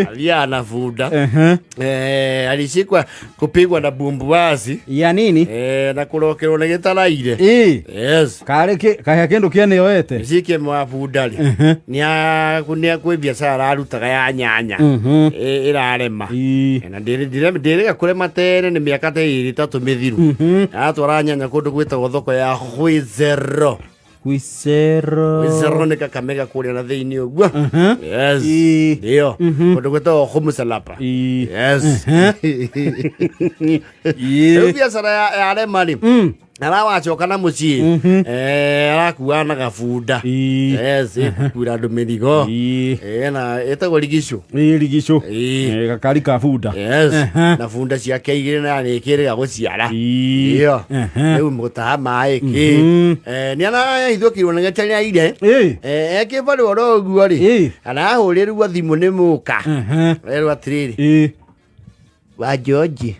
Aliana funda. Alishikwa kupigwa na bumbuazi. Ya nini? Na kurokerwo na gitaraire. Yes. Kaya kendo kiene yoete. Shike mwa fundari. Ni kwa biashara arutaga ya nyanya. Irarema. Na ndire kure matere ni miaka ta 3 mithiru. Atwara nyanya kundu gwitagwo thoko ya Hwizero. Hwizero ni Kakamega kuria na thiini uguo. Yes. Ndio. Kundu gwitagwo Humusalapa. Yes. Biashara ya remari. Arawacoka na mucii arakuwa na gabunda. Yes, kura andu mirigo. Na etagwo rigisho. Rigisho. Gakari ka bunda. Yes. Na bunda ciake igire na nikiriga guciara. Iyo. Riu mutaha mai ki. Ni ana ithukirwo na gacanya ire. Ekibari woro uguo ri. Arahurirwo thimu ni muka. Rero atiriri. Wa George.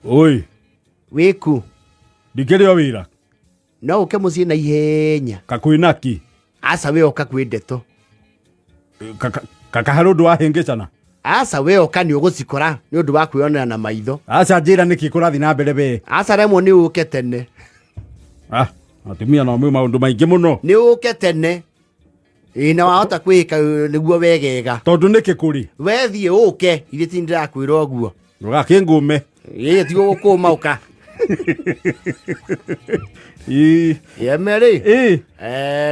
Oi. Wiku. Ndikere wira. No uke mucie na ihenya. Kakwinaki. Asa we oka kwendeto. Kaka harudu ahengecana. Asa we oka ni ugucikora ni undu wa kwionera na maitho. Asa njira niki kurathi na mbere be. Asa remo ni uke tene. Atumia no mwe maundu maingi muno. Ni uke tene. Ina wahota kwika niguo wegega. Tondu niki kuri. We thie uke ire tindira kwira oguo. Rugakingume. Ti gukuma uka. Mary.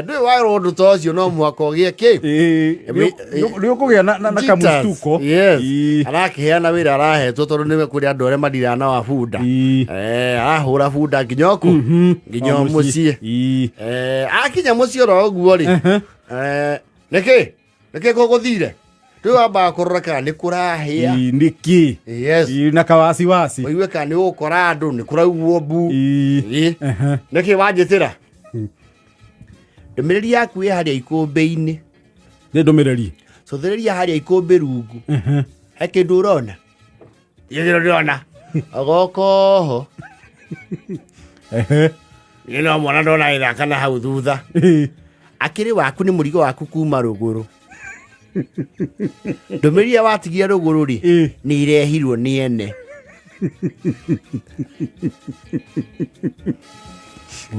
Ndu wa rondo tocio no mwako gie ki. Rio kugia na kamustuko. Yes. Arakiheana wira arahetwo tondu niwe kuri andu are madira na wa bunda. Ahura bunda nginyoku. Nginyo mucie. Akinya mucie ro guo ri. Niki goguthire. Tu aba kuraka ni kurahia. Niki. Yes. Na kawasi wasi. Wiwe kani ukora andu ni kurauo bu. Niki wajitira. Ndomereri yaku haria ikumbe-ini. Ni ndomereri. So thereria haria ikumbe rungu. Heke ndurona. Yegero ndona. Agoko. Nino mwana ndona ira kana hau thutha. Akiri waku ni murigo waku kuma ruguru. Ndomereri watigia ruguru ri ni irehirwo ni ene.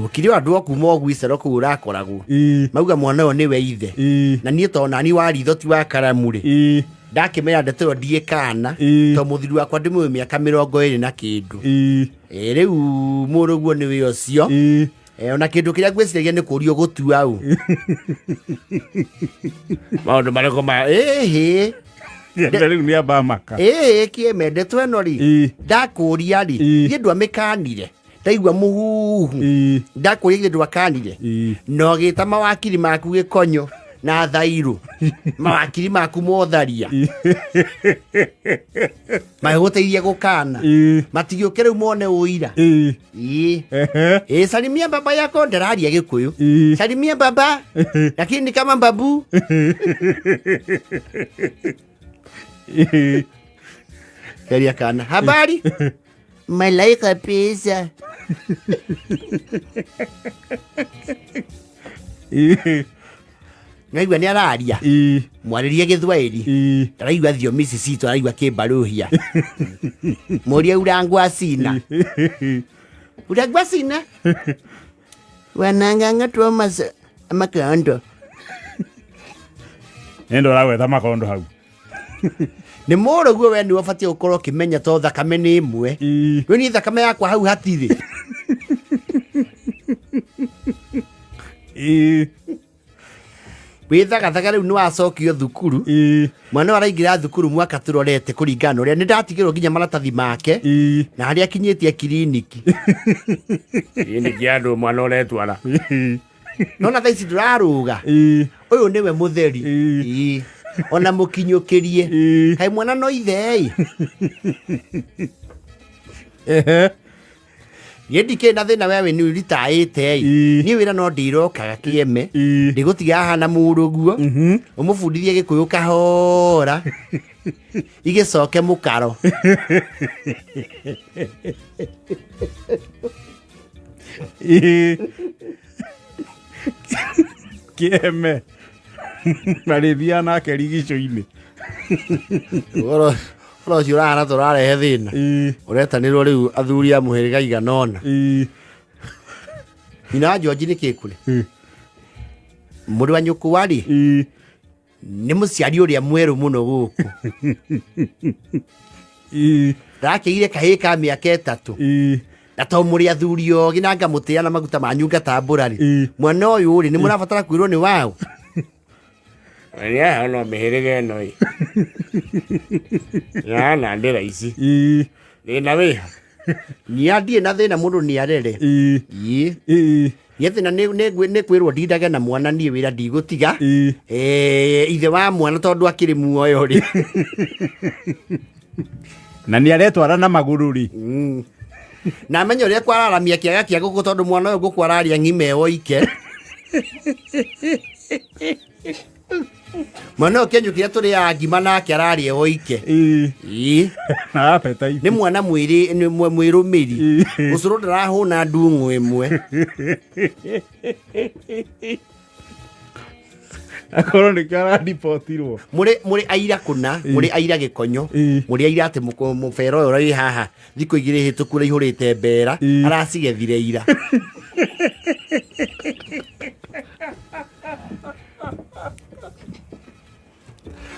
Ukiri andu okuma ogwicero ku urakoragwo. Mauga mwana yo niwe ithe. Na nie to nani wari thoti wa karamu ri. Ndakimenya ndetero ndie kana to muthiru wakwa ndimuwe miaka 20 na kindu. Riu muruguo niwe ocio. Ona kindu kiria gwiciragia ni kurio gutua au. Maundu mariko ma Riu ni aba maka. Kiemende tweno ri. Ndakuria ri. Ni ndu amikanire. Ndaigua muhuhu. Ndakuria ndu akanire. No gita mawakiri maku gikonyo na thairu. Mawakiri maku motharia. Maiguteirie gukana. Matigioke riu mone uira. Salimia baba yako ndararia Gikuyu. Salimia baba. Lakini kama babu. Keria kana. Habari? Malaika pesa. Naigua ni araria. Mwaririe Githwairi. Araigua thiomi citu araigua kimbaruhia. Muria urangwacina. Urangwacina? Wananganga tuoma makondo. Endo rawetha makondo hau. Ni muruguo we ni wabatie gukorwo kimenya to thakame ni imwe. We ni thakame yakwa hau hatiri. Withagathaga riu ni wacokio thukuru. Mwana araingira thukuru mwaka turorete kuringana uria ni ndatigirwo nginya maratathi make. Na haria kinyitie kiriniki. Kiriniki andu mwana uretwara. Nona thaici nduraruga. Uyu niwe mutheri. Ona mukinyukirie. Hai mwana no ithe. Yedike na thina wewe ni ritaite ni wira no ndirokaga kieme ndigutiga hana muruguo umufundithie Gikuyu kahora igicoke mukaro Kieme. Marithia nake rigico-ini. Oro ciurana turarehe thina. Uretanirwo riu athuri a muhiriga iganona. Ina George ni kikuri. Muri wa nyuku wari. Ni muciari uria mweru muno guku. Rakeire kahi ka miaka 3. Na to muri athuri ogi na ngamutia na maguta manyu ngatamburari. Mwana uyu ri ni murabatara kwirwo ni wao. Ya no mihirige no i. Ya na ndira ici. Ni na we. Ni adie na thina mundu ni arere. Yete na ne kwirwo ndindage na mwana nie wira ndigutiga. Ithe wa mwana tondu akiri muoyo ri. Na ni aretwara na maguru ri. Na menyo ria kwararamia kiaga kia guku tondu mwana uyu guku araria ngime oike. Mwana kenyukia turi ya ngima nake ararie oike. Na appetite. Ni mwana mwiri ni mwirumiri. Ucuru ndarahuna ndungu imwe. Akoro ni kara ripotirwo. Muri aira kuna, muri aira gikonyo, muri aira ate mufero uyu ri haha. Thiko igire hituku ri ihurite mbera, aracigethire ira.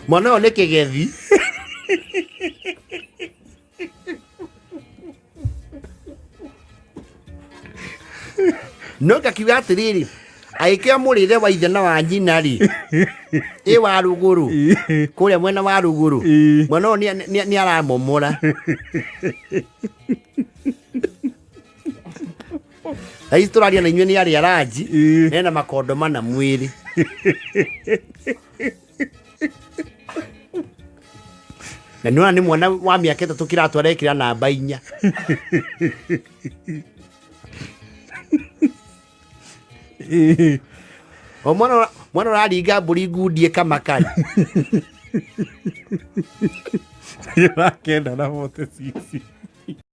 Mwana uyu ni kigethi. No gakiuga atiriri. Aikia murire wa ithe na wa nyina ri. Wa ruguru. Kuria mwena wa ruguru. Mwana uyu ni aramomora. Ai turaria na inywe ni ari araji. Ena makondo mana mwiri. Na nuna ni mwana wa miaka 3 kiratwara ikira namba 4. O mwana raringa mburi ngundie kamakari. Kenda na 46.